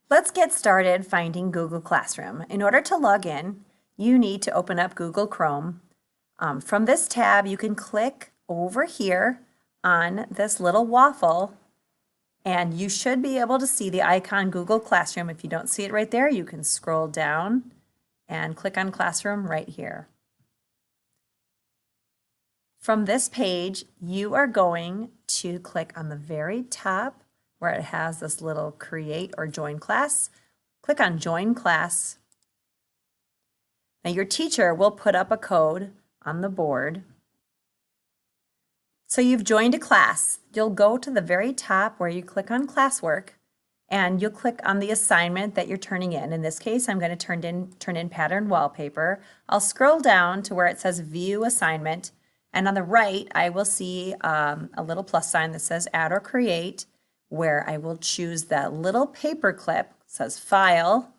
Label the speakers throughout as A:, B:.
A: Let's get started finding Google Classroom. In order to log in, you need to open up Google Chrome. From this tab, you can click over here on this little waffle, and you should be able to see the icon Google Classroom. If you don't see it right there, you can scroll down and click on Classroom right here. From this page, you are going to click on the very top where it has this little create or join class. Click on join class. Now your teacher will put up a code on the board. So you've joined a class. You'll go to the very top where you click on classwork and you'll click on the assignment that you're turning in. In this case, I'm going to turn in pattern wallpaper. I'll scroll down to where it says view assignment, and on the right I will see a little plus sign that says add or create, where I will choose that little paper clip. It says file,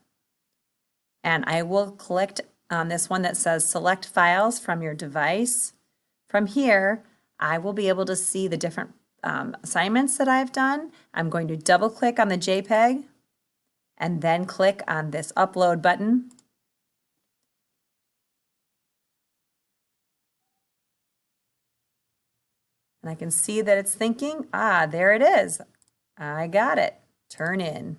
A: and I will click on this one that says select files from your device. From here, I will be able to see the different assignments that I've done. I'm going to double click on the JPEG and then click on this upload button. And I can see that it's thinking, there it is. I got it. Turn in.